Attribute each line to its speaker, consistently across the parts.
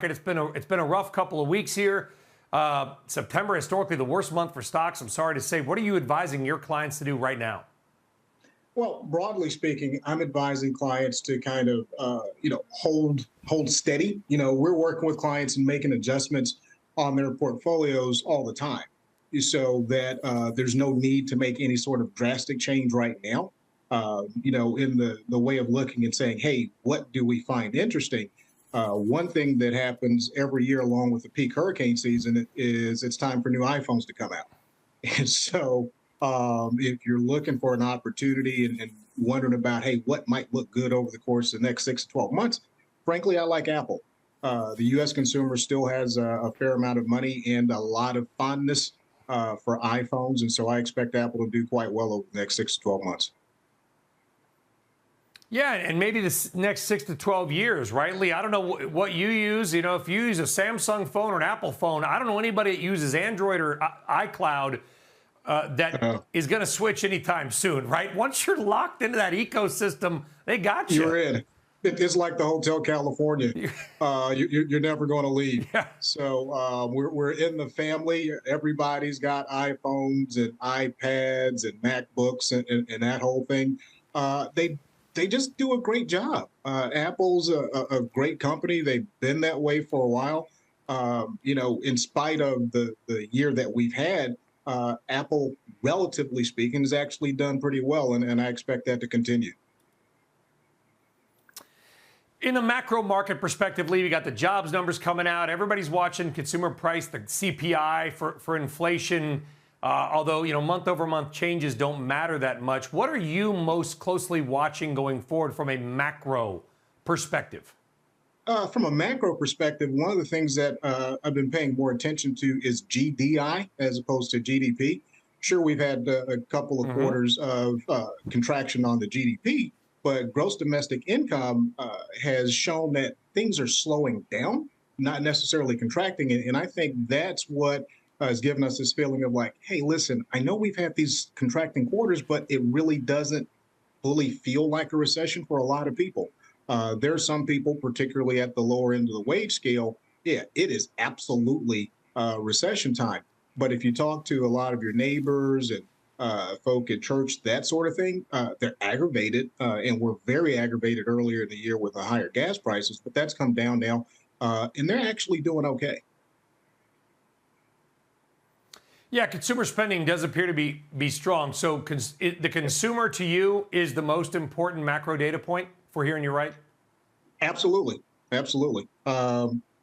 Speaker 1: It's been a rough couple of weeks here. September, historically the worst month for stocks, I'm sorry to say. What are you advising your clients to do right now?
Speaker 2: Well, broadly speaking, I'm advising clients to kind of, hold steady. We're working with clients and making adjustments on their portfolios all the time, so that there's no need to make any sort of drastic change right now. In the way of looking and saying, hey, what do we find interesting? One thing that happens every year along with the peak hurricane season is it's time for new iPhones to come out. And so if you're looking for an opportunity and wondering about, hey, what might look good over the course of the next 6 to 12 months, frankly, I like Apple. The U.S. consumer still has a fair amount of money and a lot of fondness for iPhones. And so I expect Apple to do quite well over the next 6 to 12 months.
Speaker 1: Yeah, and maybe the next 6 to 12 years, right, Lee? I don't know what you use. If you use a Samsung phone or an Apple phone, I don't know anybody that uses Android or iCloud that is going to switch anytime soon, right? Once you're locked into that ecosystem, they got you.
Speaker 2: You're in. It's like the Hotel California. You're never going to leave.
Speaker 1: Yeah.
Speaker 2: So we're in the family. Everybody's got iPhones and iPads and MacBooks and that whole thing. They just do a great job. Apple's a great company. They've been that way for a while. In spite of the year that we've had, Apple, relatively speaking, has actually done pretty well, and I expect that to continue.
Speaker 1: In a macro market perspective, Lee, we got the jobs numbers coming out. Everybody's watching consumer price, the CPI for inflation. Although, month over month changes don't matter that much. What are you most closely watching going forward from a macro perspective?
Speaker 2: From a macro perspective, one of the things that I've been paying more attention to is GDI as opposed to GDP. Sure, we've had a couple of quarters of contraction on the GDP, but gross domestic income has shown that things are slowing down, not necessarily contracting. And I think that's what has given us this feeling of like, hey, listen, I know we've had these contracting quarters, but it really doesn't fully feel like a recession for a lot of people. There are some people, particularly at the lower end of the wage scale, yeah, it is absolutely recession time. But if you talk to a lot of your neighbors and folk at church, that sort of thing, they're aggravated and were very aggravated earlier in the year with the higher gas prices, but that's come down now and they're actually doing okay.
Speaker 1: Yeah, consumer spending does appear to be strong. So the consumer to you is the most important macro data point for hearing you right?
Speaker 2: Absolutely. Absolutely.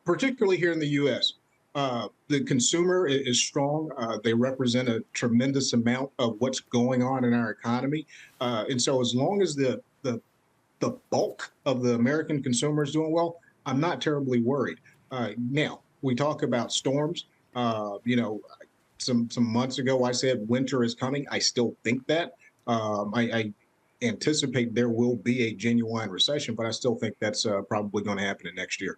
Speaker 2: Particularly here in the U.S. The consumer is strong. They represent a tremendous amount of what's going on in our economy. And so as long as the bulk of the American consumer is doing well, I'm not terribly worried. Now, we talk about storms. Some months ago, I said winter is coming. I still think that. I anticipate there will be a genuine recession, but I still think that's probably going to happen in next year.